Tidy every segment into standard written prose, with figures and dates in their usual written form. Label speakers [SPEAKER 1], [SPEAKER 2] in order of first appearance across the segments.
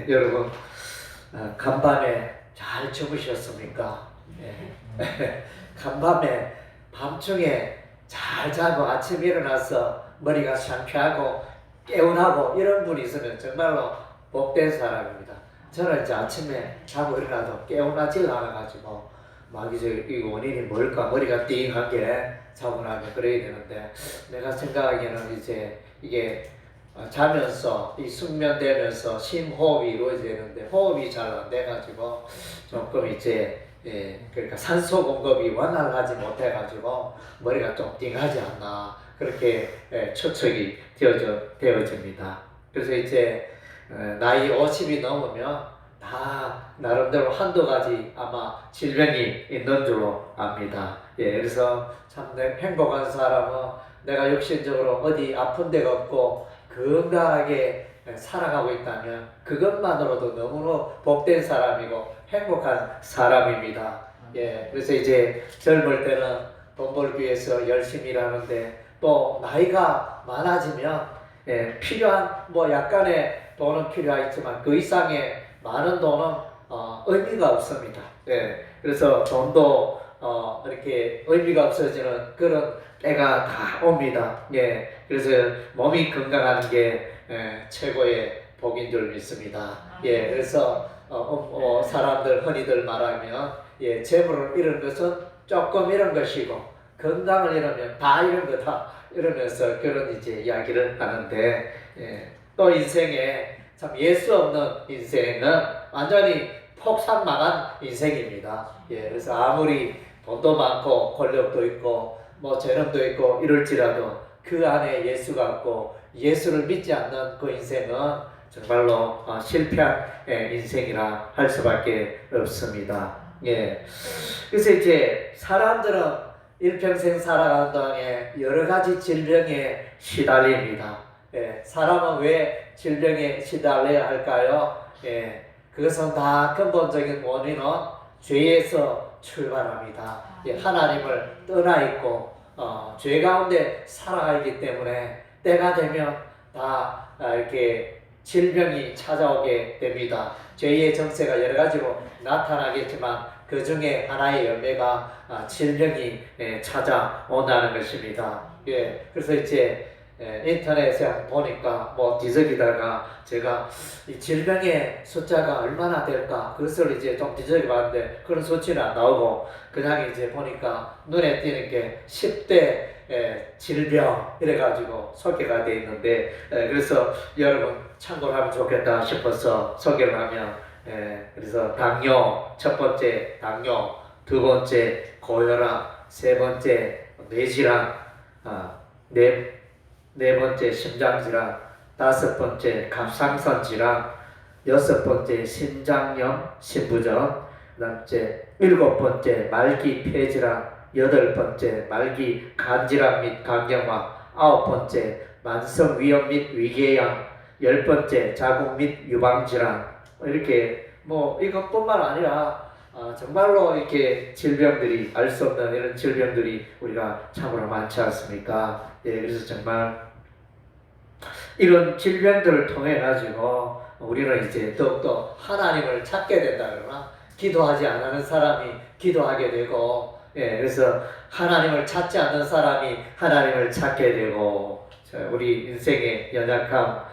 [SPEAKER 1] 여러분, 간밤에 잘 주무셨습니까? 간밤에 밤중에 잘 자고 아침 일어나서 머리가 상쾌하고 개운하고 이런 분이 있으면 정말로 복된 사람입니다. 저는 이제 아침에 자고 일어나도 개운하지 않아가지고 막 이제 이 원인이 뭘까 머리가 띵한 게 자고 나면 그래야 되는데, 내가 생각하기에는 이제 이게 자면서 이 숙면되면서 심호흡이 이루어지는데 호흡이 잘 안 돼가지고 조금 이제 그러니까 산소 공급이 원활하지 못해가지고 머리가 좀 띵하지 않나 그렇게 추측이 되어집니다. 그래서 이제 나이 50이 넘으면 다 나름대로 한두 가지 아마 질병이 있는 줄로 압니다. 그래서 참 행복한 사람은 내가 육신적으로 어디 아픈 데가 없고 건강하게 살아가고 있다면 그것만으로도 너무나 복된 사람이고 행복한 사람입니다. 그래서 이제 젊을 때는 돈 벌기 위해서 열심히 일하는데 또 나이가 많아지면 필요한 뭐 약간의 돈은 필요하겠지만 그 이상의 많은 돈은 의미가 없습니다. 그래서 돈도 이렇게 의미가 없어지는 그런 때가 다 옵니다. 그래서 몸이 건강한 게 최고의 복인 줄 믿습니다. 그래서 사람들 흔히들 말하면 재물을 잃은 것은 조금 잃은 것이고 건강을 잃으면 다 잃은 거다 이러면서 그런 이제 이야기를 하는데, 또 인생에 참 예수 없는 인생은 완전히 폭삭망한 인생입니다. 그래서 아무리 돈도 많고 권력도 있고 뭐 재능도 있고 이럴지라도 그 안에 예수가 없고 예수를 믿지 않는 그 인생은 정말로 실패한 인생이라 할 수밖에 없습니다. 그래서 이제 사람들은 일평생 살아가는 동안에 여러 가지 질병에 시달립니다. 사람은 왜 질병에 시달려야 할까요? 그것은 다 근본적인 원인은 죄에서 출발합니다. 하나님을 떠나 있고 죄 가운데 살아가기 때문에 때가 되면 다 이렇게 질병이 찾아오게 됩니다. 죄의 정체가 여러 가지로 나타나겠지만 그 중에 하나의 열매가 질병이 찾아온다는 것입니다. 그래서 이제 인터넷에 보니까 뭐 뒤적이다가 제가 이 질병의 숫자가 얼마나 될까 그것을 이제 좀 뒤적여봤는데 그런 수치는 안 나오고 그냥 이제 보니까 눈에 띄는 게 10대 질병 이래가지고 소개가 되어 있는데, 그래서 여러분 참고를 하면 좋겠다 싶어서 소개를 하면, 그래서 당뇨 첫 번째 당뇨, 두 번째 고혈압, 세 번째 뇌질환, 네 번째 심장질환, 다섯 번째 갑상선 질환, 여섯 번째 신장염, 신부전, 그다음에 일곱 번째 말기 폐질환, 여덟 번째 말기 간질환 및 간경화, 아홉 번째 만성 위염 및 위궤양, 열 번째 자궁 및 유방질환. 이렇게 뭐 이것뿐만 아니라 정말로 이렇게 질병들이 알 수 없는 이런 질병들이 우리가 참으로 많지 않습니까? 그래서 정말 이런 질병들을 통해 가지고 우리는 이제 더욱더 하나님을 찾게 된다 그러나 기도하지 않는 사람이 기도하게 되고, 그래서 하나님을 찾지 않는 사람이 하나님을 찾게 되고, 우리 인생의 연약함,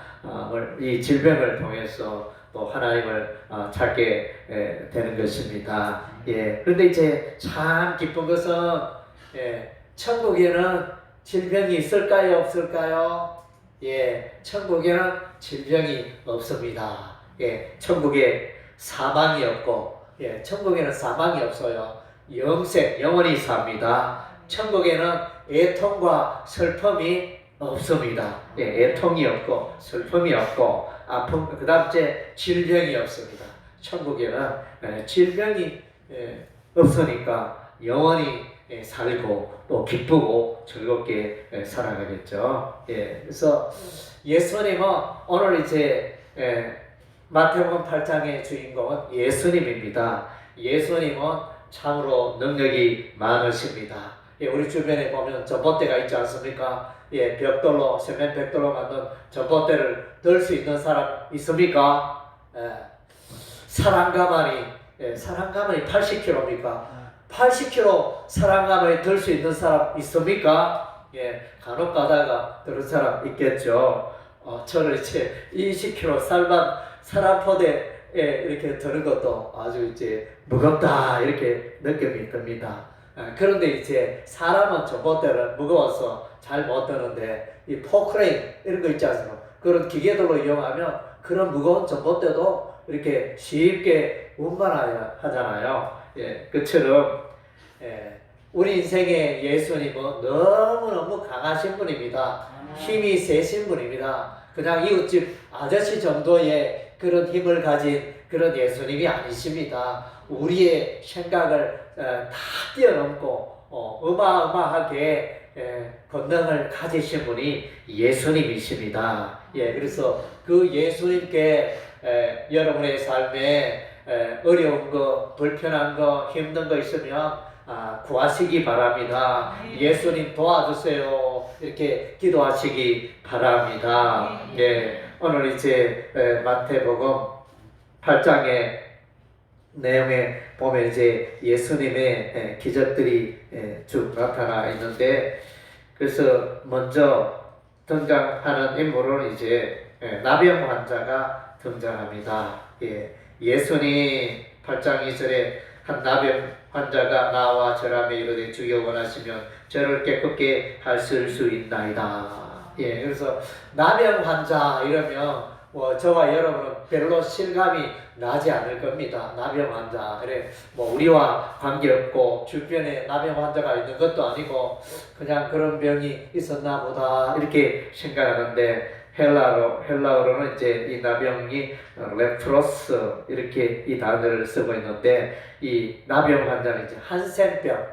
[SPEAKER 1] 이 질병을 통해서 또 하나님을 찾게 되는 것입니다. 그런데 이제 참 기쁜 것은 천국에는 질병이 있을까요, 없을까요? 천국에는 질병이 없습니다. 천국에 사망이 없고, 천국에는 사망이 없어요. 영원히 삽니다. 천국에는 애통과 슬픔이 없습니다. 애통이 없고 슬픔이 없고 아픔, 그 다음째 질병이 없습니다. 천국에는 질병이 없으니까 영원히 살고 또 기쁘고 즐겁게 살아가겠죠. 그래서 예수님은 오늘 이제 마태복음 8장의 주인공은 예수님입니다. 예수님은 참으로 능력이 많으십니다. 우리 주변에 보면 전봇대가 있지 않습니까? 벽돌로 세면 벽돌로 만든 전봇대를 들 수 있는 사람 있습니까? 사랑 가마니, 사랑 가마니 80kg입니까? 80kg 사랑 가마니 들 수 있는 사람 있습니까? 간혹 가다가 들은 사람 있겠죠. 저는 이제 20kg 쌀만 사람포대에 이렇게 드는 것도 아주 이제 무겁다 이렇게 느낌이 듭니다. 그런데 이제 사람은 전봇대를 무거워서 잘 못 드는데 이 포크레인 이런 거 있지 않습니까? 그런 기계들로 이용하면 그런 무거운 전봇대도 이렇게 쉽게 운반하야 하잖아요. 그처럼 우리 인생의 예수님은 너무너무 강하신 분입니다. 힘이 세신 분입니다. 그냥 이웃집 아저씨 정도의 그런 힘을 가진 그런 예수님이 아니십니다. 우리의 생각을 다 뛰어넘고 어마어마하게 권능을 가지신 분이 예수님이십니다. 그래서 그 예수님께 여러분의 삶에 어려운 거, 불편한 거, 힘든 거 있으면 구하시기 바랍니다. 예수님 도와주세요. 이렇게 기도하시기 바랍니다. 오늘 이제 마태복음 8장의 내용에 보면 이제 예수님의 기적들이 쭉 나타나 있는데, 그래서 먼저 등장하는 인물은 이제 나병 환자가 등장합니다. 예수님 8장 2절에 한 나병 환자가 나와 절하며 이르되 주여 원하시면 저를 깨끗게 하실 수 있나이다. 그래서 나병 환자 이러면 저와 여러분은 별로 실감이 나지 않을 겁니다. 나병 환자. 그래, 우리와 관계없고, 주변에 나병 환자가 있는 것도 아니고, 그냥 그런 병이 있었나 보다, 이렇게 생각하는데, 헬라어로는 이제 이 나병이 레프로스, 이렇게 이 단어를 쓰고 있는데, 이 나병 환자는 이제 한센병,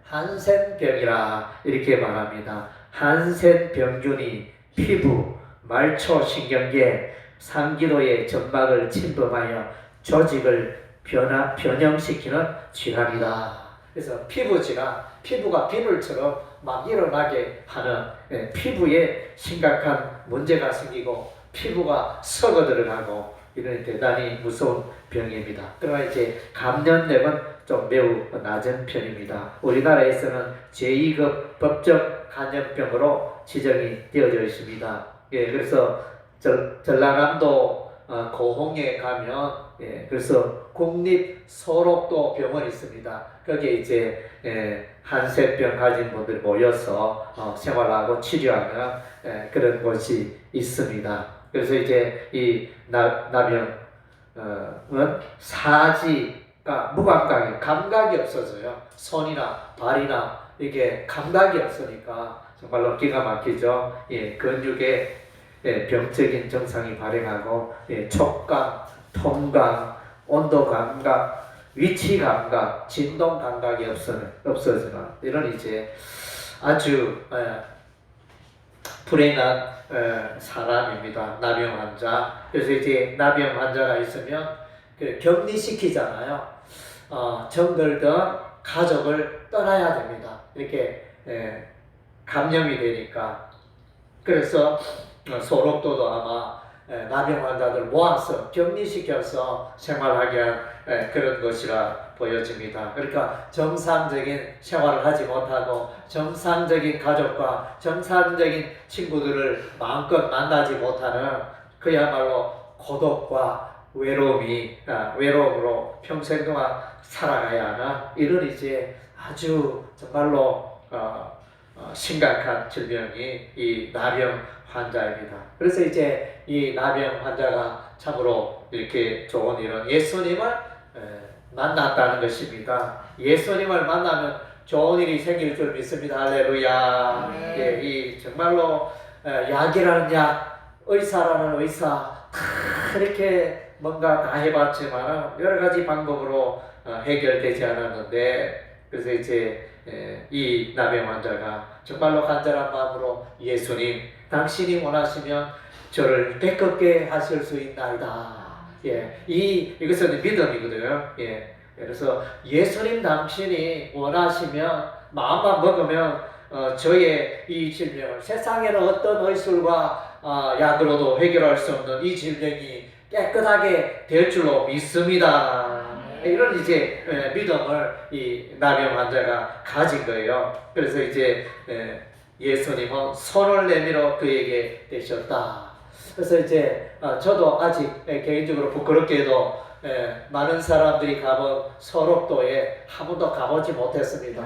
[SPEAKER 1] 한센병이라 이렇게 말합니다. 한센 병균이 피부, 말초 신경계, 상기도의 점막을 침범하여 조직을 변형시키는 질환이다. 그래서 피부 질환, 피부가 비늘처럼 막 일어나게 하는 피부에 심각한 문제가 생기고 피부가 썩어 들어가고 이런 대단히 무서운 병입니다. 그러나 이제 감염력은 좀 매우 낮은 편입니다. 우리나라에서는 제2급 법적 감염병으로 지정이 되어져 있습니다. 그래서 전라남도 고흥에 가면 그래서 국립소록도 병원이 있습니다. 거기에 이제 한센병 가진 분들이 모여서 생활하고 치료하는 그런 곳이 있습니다. 그래서 이제 이 나병은 사지가 무감각이 감각이 없어져요. 손이나 발이나 이게 감각이 없으니까 정말로 기가 막히죠. 근육에 병적인 증상이 발생하고 촉감, 통감, 온도 감각, 위치 감각, 진동 감각이 없어지는 이런 이제 아주 불행한 사람입니다. 나병 환자. 그래서 이제 나병 환자가 있으면 격리시키잖아요. 정들든 가족을 떠나야 됩니다. 이렇게 감염이 되니까. 그래서 소록도도 아마 나병 환자들 모아서 격리시켜서 생활하게 한 그런 것이라 보여집니다. 그러니까 정상적인 생활을 하지 못하고 정상적인 가족과 정상적인 친구들을 마음껏 만나지 못하는 그야말로 고독과 외로움으로 평생 동안 살아가야 하는 이런 이제 아주 정말로 심각한 질병이 이 나병 환자입니다. 그래서 이제 이 나병 환자가 참으로 이렇게 좋은 일은 예수님을 만났다는 것입니다. 예수님을 만나면 좋은 일이 생길 줄 믿습니다. 할렐루야. 이 정말로 약이라는 약, 의사라는 의사 이렇게 뭔가 다 해봤지만 여러 가지 방법으로 해결되지 않았는데, 그래서 이제 이 나병 환자가 정말로 간절한 마음으로 예수님, 당신이 원하시면 저를 깨끗게 하실 수 있나이다. 이것은 믿음이거든요. 그래서 예수님 당신이 원하시면 마음만 먹으면 저의 이 질병을 세상에는 어떤 의술과 약으로도 해결할 수 없는 이 질병이 깨끗하게 될 줄로 믿습니다. 이런 이제 믿음을 이 나병 환자가 가진 거예요. 그래서 이제 예수님은 손을 내밀어 그에게 대셨다. 그래서 이제 저도 아직 개인적으로 부끄럽게도 많은 사람들이 가본 소록도에 한 번도 가보지 못했습니다.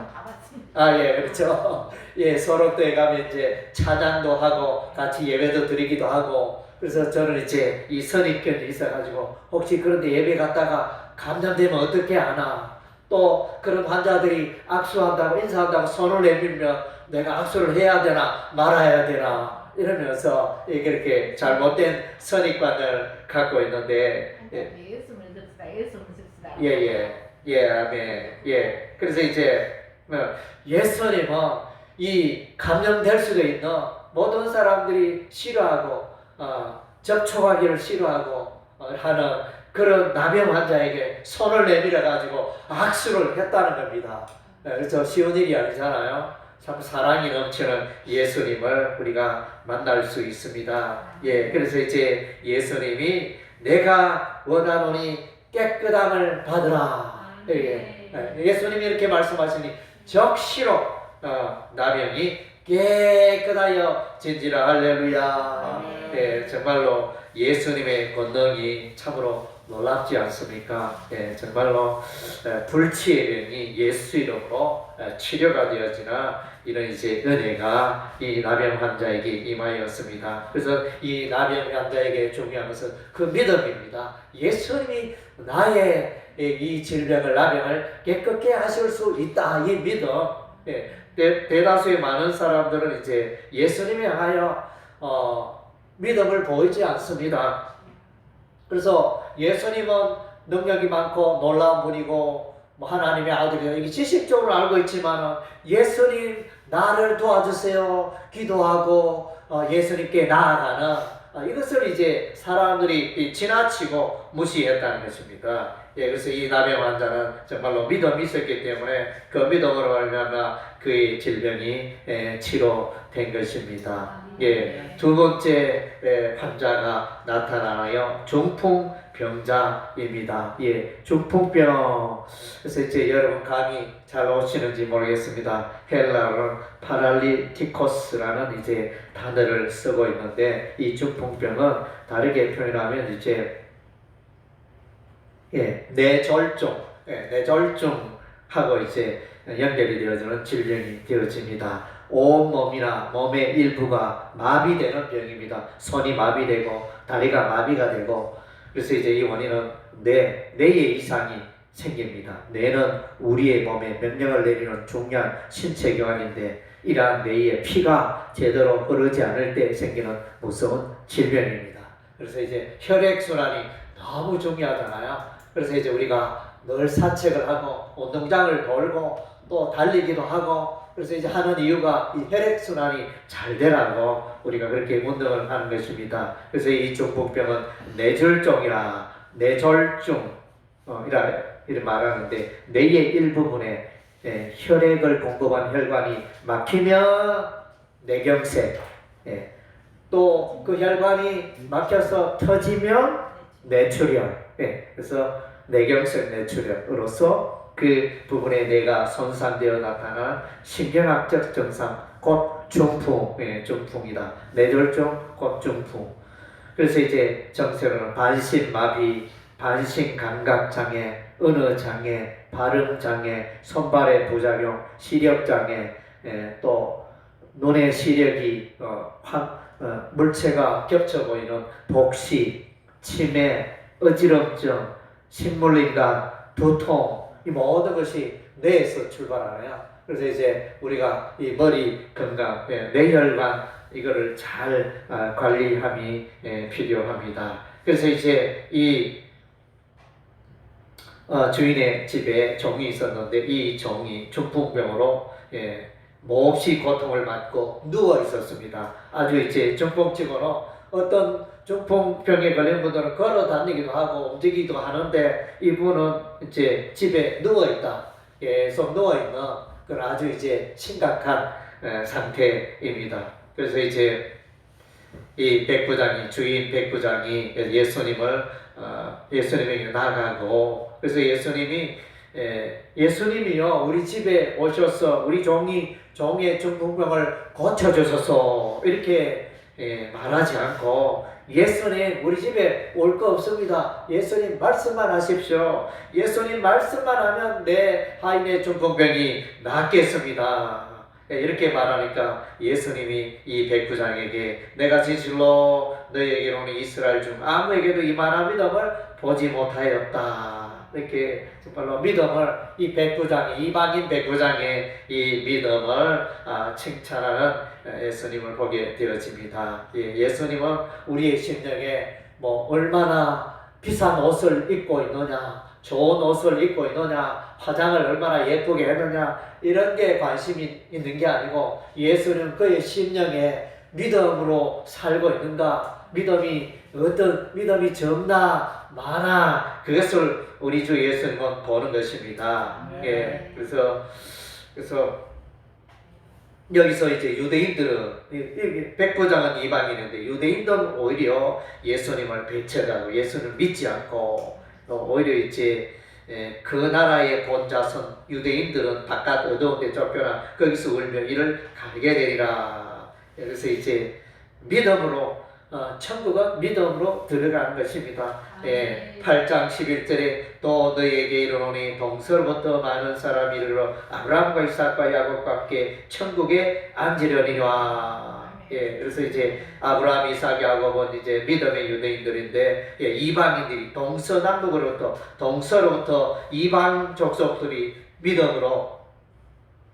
[SPEAKER 1] 예, 그렇죠. 예, 소록도에 가면 이제 찬양도 하고 같이 예배도 드리기도 하고, 그래서 저는 이제 이 선입견이 있어가지고 혹시 그런데 예배 갔다가 감염되면 어떻게 하나, 또 그런 환자들이 악수한다고 인사한다고 손을 내밀면 내가 악수를 해야 되나 말아야 되나 이러면서 이렇게 잘못된 선입관을 갖고 있는데 아멘. 그래서 이제 예수님은 이 감염될 수도 있는 모든 사람들이 싫어하고 접촉하기를 싫어하고 하는 그런 나병 환자에게 손을 내밀어 가지고 악수를 했다는 겁니다. 그래서 쉬운 일이 아니잖아요. 참 사랑이 넘치는 예수님을 우리가 만날 수 있습니다. 그래서 이제 예수님이 내가 원하노니 깨끗함을 받으라. 예수님이 이렇게 말씀하시니 적시로 나병이 깨끗하여 진지라. 할렐루야. 정말로 예수님의 권능이 참으로 놀랍지 않습니까? 정말로 불치의 병이 예수 이름으로 치료가 되어지나 이런 이제 은혜가 이 나병 환자에게 임하였습니다. 그래서 이 나병 환자에게 중요한 것은 그 믿음입니다. 예수님이 나의 이 질병을 나병을 깨끗게 하실 수 있다. 이 믿음. 대다수의 많은 사람들은 이제 예수님에 하여 믿음을 보이지 않습니다. 그래서 예수님은 능력이 많고 놀라운 분이고 하나님의 아들이요, 이게 지식적으로 알고 있지만 예수님 나를 도와주세요 기도하고 예수님께 나아가는 이것을 이제 사람들이 지나치고 무시했다는 것입니다. 그래서 이 나병 환자는 정말로 믿음이 있었기 때문에 그 믿음으로 말미암아 그의 질병이 치료된 것입니다. 두 번째 환자가 나타나요. 중풍병자입니다. 중풍병. 그래서 이제 여러분 감이 잘 오시는지 모르겠습니다. 헬라어로 파랄리티코스라는 이제 단어를 쓰고 있는데, 이 중풍병은 다르게 표현하면 이제 뇌졸중, 뇌졸중하고 이제 연결이 되어지는 질병이 되어집니다. 온몸이나 몸의 일부가 마비되는 병입니다. 손이 마비되고 다리가 마비가 되고, 그래서 이제 이 원인은 뇌의 이상이 생깁니다. 뇌는 우리의 몸에 명령을 내리는 중요한 신체 기관인데, 이러한 뇌의 피가 제대로 흐르지 않을 때 생기는 무서운 질병입니다. 그래서 이제 혈액순환이 너무 중요하잖아요. 그래서 이제 우리가 늘 산책을 하고 운동장을 돌고 또 달리기도 하고, 그래서 이제 하는 이유가 이 혈액순환이 잘 되라고 우리가 그렇게 운동을 하는 것입니다. 그래서 이 중풍병은 뇌졸중이라 이렇게 말하는데, 뇌의 일부분에 혈액을 공급한 혈관이 막히면 뇌경색, 또 그 혈관이 막혀서 터지면 뇌출혈, 그래서 뇌경색 뇌출혈으로서 그 부분에 뇌가 손상되어 나타난 신경학적 증상, 곧 중풍이다. 뇌졸중, 곧 중풍. 그래서 이제 정세로는 반신마비, 반신감각장애, 언어장애, 발음장애, 손발의 부작용, 시력장애, 또 눈의 시력이 물체가 겹쳐 보이는 복시, 치매, 어지럼증, 식물인간, 두통, 이 모든 것이 뇌에서 출발하네요. 그래서 이제 우리가 이 머리 건강, 뇌혈관 이거를 잘 관리함이 필요합니다. 그래서 이제 이 주인의 집에 종이 있었는데, 이 종이 중풍병으로 몹시 고통을 받고 누워 있었습니다. 아주 이제 중풍치고는 어떤 중풍병에 걸린 분들은 걸어 다니기도 하고 움직이기도 하는데, 이분은 이제 집에 누워 있다. 계속 누워 있는 그런 아주 이제 심각한 상태입니다. 그래서 이제 이 백부장이 주인 백부장이 예수님에게 나가고 그래서 예수님이요 우리 집에 오셔서 우리 종의 중풍병을 고쳐주소서 이렇게 말하지 않고 예수님 우리 집에 올 거 없습니다. 예수님 말씀만 하십시오. 예수님 말씀만 하면 내 하인의 중풍병이 낫겠습니다. 이렇게 말하니까 예수님이 이 백부장에게 내가 진실로 너희에게로 오는 이스라엘 중 아무에게도 이만한 믿음을 보지 못하였다. 이렇게 정말로 믿음을 이 백부장이 이방인 백부장의 이 믿음을 칭찬하는 예수님을 보게 되어집니다. 예수님은 우리의 심령에 뭐 얼마나 비싼 옷을 입고 있느냐, 좋은 옷을 입고 있느냐, 화장을 얼마나 예쁘게 했느냐 이런 게 관심이 있는 게 아니고 예수는 그의 심령에 믿음으로 살고 있는가, 믿음이 적나 많아 그것을 우리 주 예수님은 보는 것입니다. 예, 그래서 여기서 이제 유대인들은 백부장은 이방인인데 유대인들은 오히려 예수님을 배척하고 예수님을 믿지 않고 오히려 이제 그 나라의 본자손 유대인들은 바깥 어두운 데 쫓겨나 거기서 울며 이를 갈게 되리라. 그래서 이제 믿음으로 천국은 믿음으로 들어가는 것입니다. 8장 11절에 또 너희에게 이르노니 동서로부터 많은 사람이 이르러 아브라함과 이삭과 야곱과 함께 천국에 앉으려니와. 그래서 이제 아브라함, 이삭, 야곱은 이제 믿음의 유대인들인데 이방인들이 동서로부터 이방 족속들이 믿음으로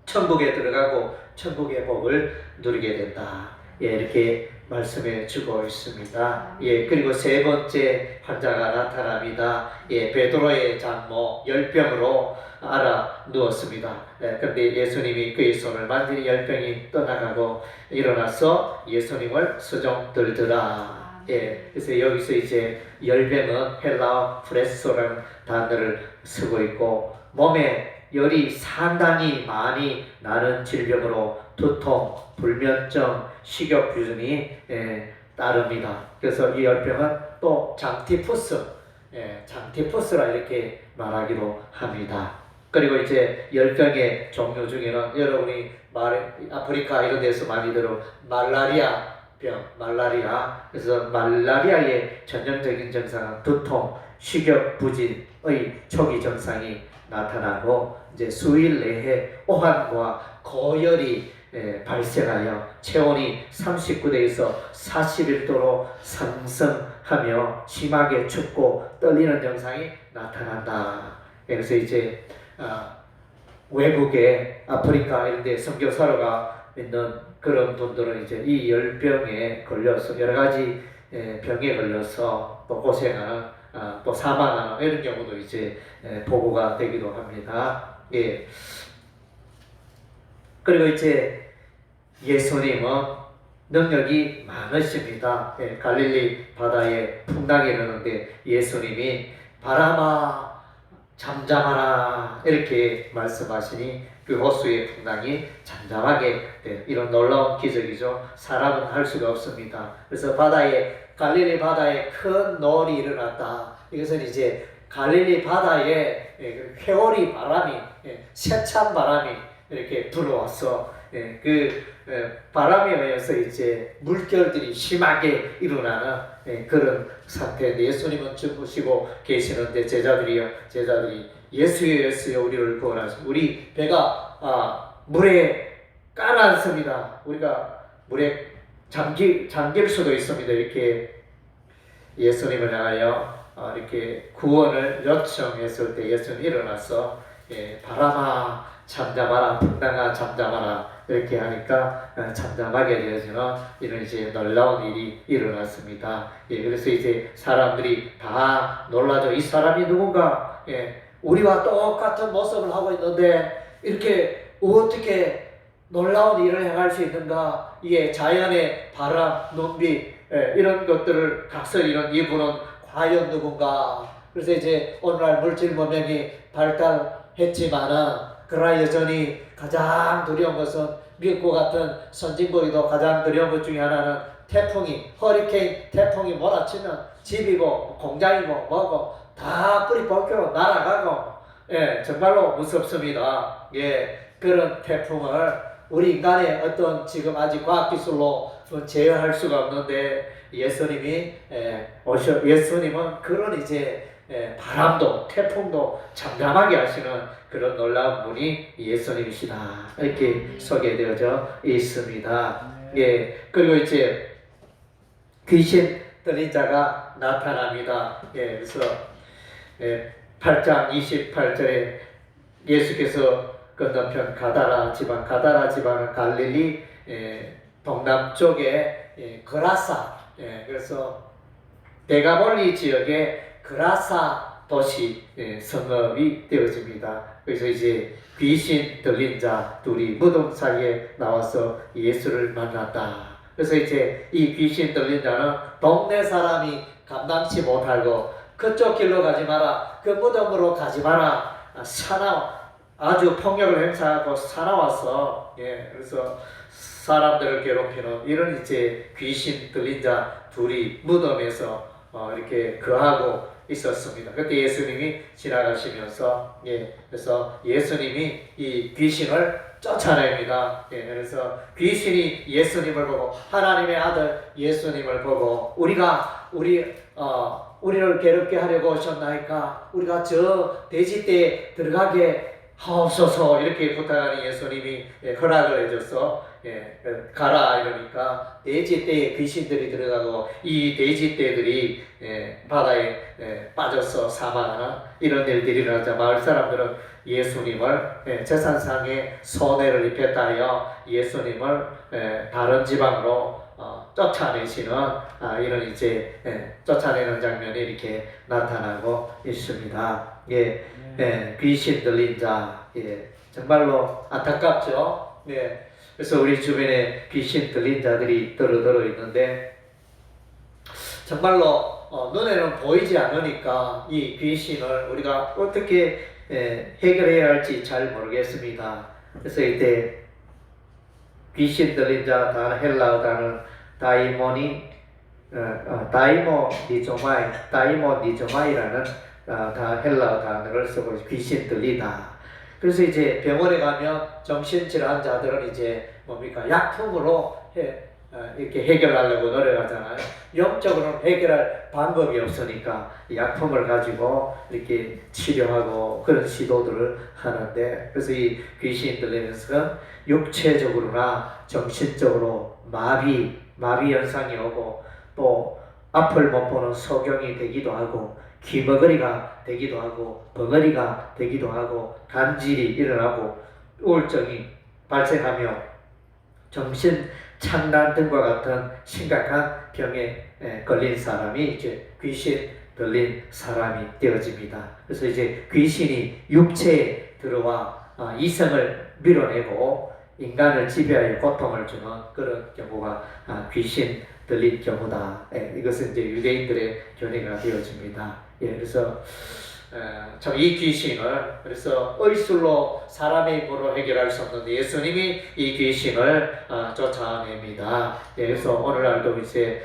[SPEAKER 1] 천국에 들어가고 천국의 복을 누리게 된다. 이렇게 말씀해 주고 있습니다. 그리고 세 번째 환자가 나타납니다. 베드로의 장모 열병으로 알아 누웠습니다. 그런데 예수님이 그의 손을 만지니 열병이 떠나가고 일어나서 예수님을 수종 들더라. 그래서 여기서 이제 열병은 헬라어 프레소라는 단어를 쓰고 있고 몸에 열이 상당히 많이 나는 질병으로 두통, 불면증, 식욕부진이 따릅니다. 그래서 이 열병은 또 장티푸스라 이렇게 말하기도 합니다. 그리고 이제 열병의 종류 중에는 여러분이 아프리카 이런 데서 많이 들은 말라리아. 그래서 말라리아의 전형적인 증상은 두통, 식욕부진의 초기 증상이 나타나고 이제 수일 내에 오한과 고열이 발생하여 체온이 39도에서 41도로 상승하며 심하게 춥고 떨리는 증상이 나타난다. 그래서 이제 외국에 아프리카 이런 데 선교사로가 있는 그런 분들은 이제 이 열병에 걸려서 여러 가지 병에 걸려서 또 고생하는 또 사망하는 이런 경우도 이제 보고가 되기도 합니다. 그리고 이제 예수님은 능력이 많으십니다. 갈릴리 바다에 풍랑이 일어나는데 예수님이 바람아 잠잠하라 이렇게 말씀하시니 그 호수의 풍랑이 잠잠하게 이런 놀라운 기적이죠. 사람은 할 수가 없습니다. 그래서 갈릴리 바다에 큰 노을이 일어났다. 이것은 이제 갈릴리 바다에 회오리 바람이 세찬 바람이 이렇게 들어와서 그 바람에 의해서 이제 물결들이 심하게 일어나는 그런 상태인데 예수님은 주무시고 계시는데 제자들이 예수여 우리를 구원하시고 우리 배가 물에 가라앉습니다. 우리가 물에 잠길 수도 있습니다. 이렇게 예수님을 향하여 이렇게 구원을 요청했을 때 예수님 일어나서 바람아 잠잠하라, 풍랑아 잠잠하라 이렇게 하니까 잠잠하게 되어지는 이런 이제 놀라운 일이 일어났습니다. 그래서 이제 사람들이 다 놀라죠. 이 사람이 누군가? 우리와 똑같은 모습을 하고 있는데 이렇게 어떻게 놀라운 일을 행할 수 있는가? 이게 자연의 바람, 눈비 이런 것들을 각설 이런 이분은 과연 누군가? 그래서 이제 오늘날 물질 문명이 발달했지만은 그러나 여전히 가장 두려운 것은 미국과 같은 선진국에도 가장 두려운 것 중에 하나는 태풍이 허리케인 태풍이 몰아치면 집이고 공장이고 뭐고 다 뿌리 벗겨 날아가고 예, 정말로 무섭습니다. 예, 그런 태풍을 우리 인간의 어떤 지금 아직 과학기술로 제어할 수가 없는데 예수님이 예수님은 그런 이제 바람도 태풍도 잠잠하게 하시는 그런 놀라운 분이 예수님이시다 이렇게 소개되어져 있습니다. 예, 그리고 이제 귀신 들린 자가 나타납니다. 예, 그래서 8장 28절에 예수께서 건너편 가다라 지방은 갈릴리 동남쪽에 그라사 그래서 데가볼리 지역의 그라사 도시 성읍이 되어집니다. 그래서 이제 귀신 들린 자 둘이 무덤 사이에 나와서 예수를 만났다. 그래서 이제 이 귀신 들린 자는 동네 사람이 감당치 못하고 그쪽 길로 가지 마라, 그 무덤으로 가지 마라, 아주 폭력을 행사하고 사나워서 그래서 사람들을 괴롭히는 이런 이제 귀신 들린 자 둘이 무덤에서 이렇게 거하고 있었습니다. 그때 예수님이 지나가시면서 그래서 예수님이 이 귀신을 쫓아냅니다. 그래서 귀신이 예수님을 보고 하나님의 아들 예수님을 보고 우리를 괴롭게 하려고 오셨나이까? 우리가 저 돼지떼에 들어가게 하옵소서 이렇게 부탁하는 예수님이 허락을 해줘서 가라 이러니까 돼지떼에 귀신들이 들어가고 이 돼지떼들이 바다에 빠져서 사망하는 이런 일들이 일어나자 마을 사람들은 예수님을 재산상의 손해를 입혔다 하여 예수님을 다른 지방으로 쫓아내시는 이런 이제 쫓아내는 장면이 이렇게 나타나고 있습니다. 귀신 들린 자, 정말로 안타깝죠. 그래서 우리 주변에 귀신 들린 자들이 들어 있는데 정말로 눈에는 보이지 않으니까 이 귀신을 우리가 어떻게 해결해야 할지 잘 모르겠습니다. 그래서 이때 귀신 들린 자 단어 헬라어 단어 다이모니조마이라는 다 헬라어 단어를 쓰고 귀신 들리다. 그래서 이제 병원에 가면 정신질환 자들은 이제 뭡니까 약품으로 이렇게 해결하려고 노력하잖아요. 영적으로는 해결할 방법이 없으니까 약품을 가지고 이렇게 치료하고 그런 시도들을 하는데 그래서 이 귀신 들리면서 육체적으로나 정신적으로 마비 현상이 오고 또 앞을 못 보는 소경이 되기도 하고 귀머거리가 되기도 하고 벙어리가 되기도 하고 간질이 일어나고 우울증이 발생하며 정신 창란 등과 같은 심각한 병에 걸린 사람이 이제 귀신 들린 사람이 되어집니다. 그래서 이제 귀신이 육체에 들어와 이성을 밀어내고 인간을 지배하여 고통을 주는 그런 경우가 귀신 들린 경우다. 이것은 이제 유대인들의 견해가 되어집니다. 그래서 참 이 귀신을 그래서 의술로 사람의 힘으로 해결할 수 없는데 예수님이 이 귀신을 쫓아냅니다. 그래서 오늘날도 이제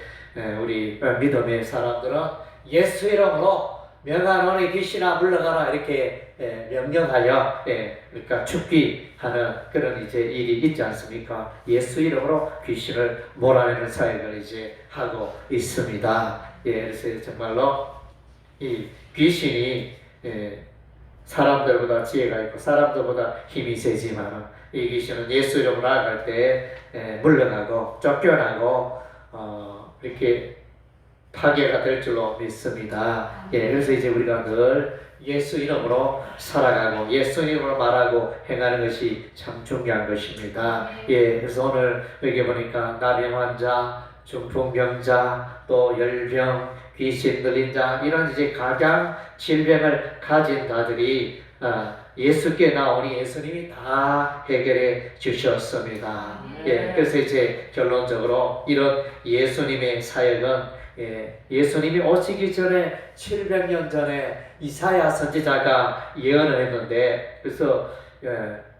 [SPEAKER 1] 우리 믿음의 사람들은 예수 이름으로 명하노니 귀신아 물러가라 이렇게 명령하여 그러니까 죽기하는 그런 이제 일이 있지 않습니까? 예수 이름으로 귀신을 몰아내는 사역을 이제 하고 있습니다. 그래서 정말로 이 귀신이 사람들보다 지혜가 있고 사람들보다 힘이 세지만 이 귀신은 예수 이름으로 나아갈 때 물러가고 쫓겨나고 이렇게 파괴가 될 줄로 믿습니다. 그래서 이제 우리가 늘 예수 이름으로 살아가고 예수 이름으로 말하고 행하는 것이 참 중요한 것입니다. 그래서 오늘 여기 보니까 나병 환자, 중풍병자, 또 열병, 귀신 들린 자 이런 이제 각양 질병을 가진 자들이 예수께 나오니 예수님이 다 해결해 주셨습니다. 그래서 이제 결론적으로 이런 예수님의 사역은 예수님이 오시기 전에 700년 전에 이사야 선지자가 예언을 했는데 그래서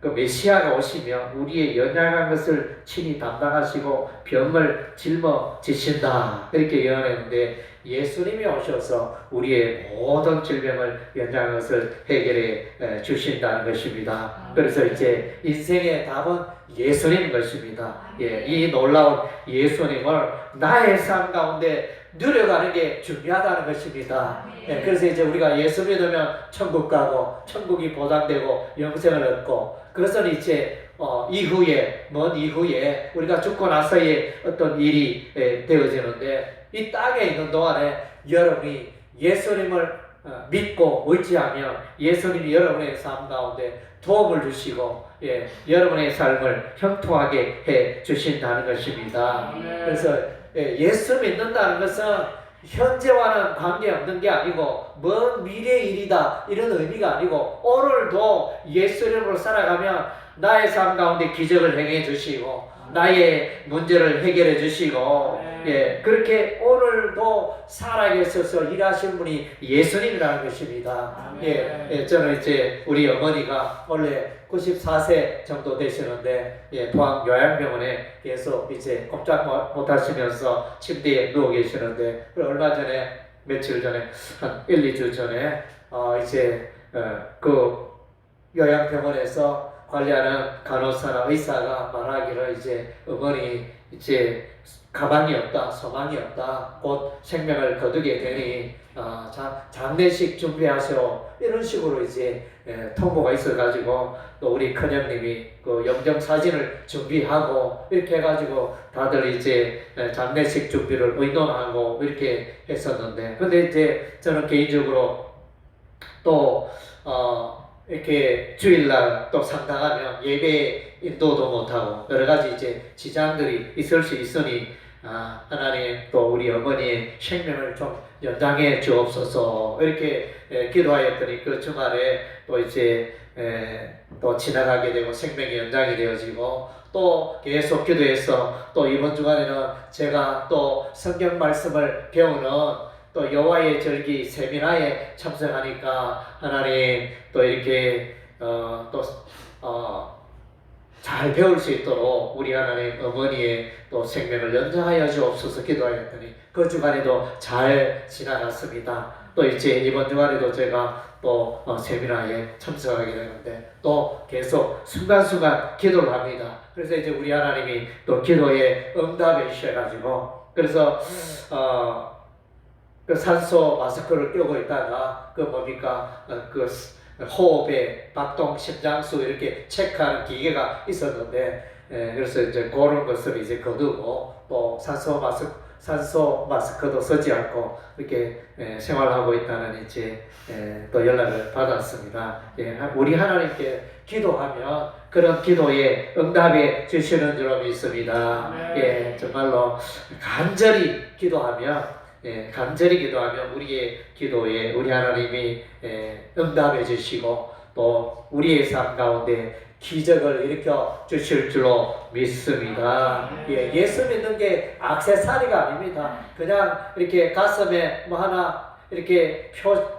[SPEAKER 1] 그 메시아가 오시며 우리의 연약한 것을 친히 담당하시고 병을 짊어지신다 이렇게 예언했는데, 예수님이 오셔서 우리의 모든 질병을 연약한 것을 해결해 주신다는 것입니다. 그래서 이제 인생의 답은 예수님인 것입니다. 예, 이 놀라운 예수님을 나의 삶 가운데 누려가는 게 중요하다는 것입니다. 예, 그래서 이제 우리가 예수 믿으면 천국 가고 천국이 보장되고 영생을 얻고, 그것은 이제 이후에, 먼 이후에 우리가 죽고 나서의 어떤 일이 되어지는데, 이 땅에 있는 동안에 여러분이 예수님을 믿고 의지하며 예수님이 여러분의 삶 가운데 도움을 주시고, 예, 여러분의 삶을 형통하게 해 주신다는 것입니다. 그래서 예수 믿는다는 것은 현재와는 관계없는 게 아니고 먼 미래의 일이다 이런 의미가 아니고, 오늘도 예수 이름으로 살아가면 나의 삶 가운데 기적을 행해 주시고 나의 문제를 해결해 주시고, 예, 그렇게 오늘도 살아계셔서 일하시는 분이 예수님이라는 것입니다. 예, 저는 이제 우리 어머니가 원래 94세 정도 되시는데, 예, 포항 요양병원에 계속 이제 꼼짝 못 하시면서 침대에 누워 계시는데, 얼마 전에, 며칠 전에, 한 1, 2주 전에, 그 요양병원에서 관리하는 간호사나 의사가 말하기를, 이제 어머니 이제 가망이 없다, 소망이 없다, 곧 생명을 거두게 되니 장례식 준비하시오 이런 식으로 이제 통보가 있어가지고, 또 우리 큰형님이 그 영정 사진을 준비하고 이렇게 해가지고 다들 이제 장례식 준비를 의논하고 이렇게 했었는데, 근데 이제 저는 개인적으로 또 이렇게 주일날 또 상당하면 예배 인도도 못하고 여러 가지 이제 지장들이 있을 수 있으니, 하나님 또 우리 어머니의 생명을 좀 연장해 주옵소서 이렇게 기도하였더니, 그 주말에 또 이제 또 지나가게 되고 생명이 연장이 되어지고, 또 계속 기도해서 또 이번 주간에는 제가 또 성경 말씀을 배우는 또 여호와의 절기 세미나에 참석하니까, 하나님 또 이렇게 잘 배울 수 있도록 우리 하나님 어머니의 또 생명을 연장하여 주옵소서 기도하였더니, 그 주간에도 잘 지나갔습니다. 또 이제 이번 주간에도 제가 또 세미나에 참석하게 되는데, 또 계속 순간순간 기도를 합니다. 그래서 이제 우리 하나님이 또 기도에 응답해 주셔가지고, 그래서 그 산소 마스크를 끼고 있다가 그 뭡니까 그 호흡에 박동, 심장수 이렇게 체크하는 기계가 있었는데, 그래서 이제 그런 것을 이제 거두고, 또 산소 마스크도 쓰지 않고 이렇게 생활하고 있다는 이제 또 연락을 받았습니다. 예, 우리 하나님께 기도하면 그런 기도에 응답해 주시는 줄 믿습니다. 예, 정말로 간절히 기도하면, 간절히 기도하면 우리의 기도에 우리 하나님이 응답해 주시고, 또 우리의 삶 가운데 기적을 일으켜 주실 줄로 믿습니다. 예, 예수 믿는 게 액세서리가 아닙니다. 그냥 이렇게 가슴에 뭐 하나 이렇게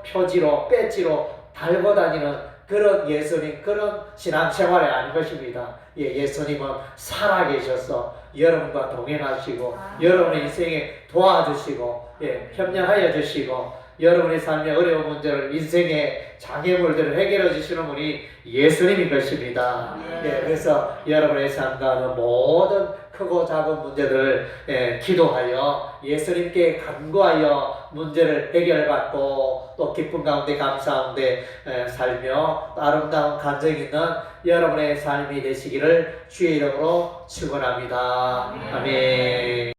[SPEAKER 1] 표지로 배지로 달고 다니는 그런 예수님, 그런 신앙생활이 아닌 것입니다. 예, 예수님은 살아계셔서 여러분과 동행하시고 여러분의 인생에 도와주시고, 예, 협력하여 주시고, 여러분의 삶의 어려운 문제를, 인생의 장애물들을 해결해 주시는 분이 예수님인 것입니다. 예, 그래서 여러분의 삶 가운데 모든 크고 작은 문제들을 기도하여 예수님께 간구하여 문제를 해결받고, 또 기쁨 가운데 감사 가운데 살며 아름다운 간증 있는 여러분의 삶이 되시기를 주의 이름으로 축원합니다. 아멘.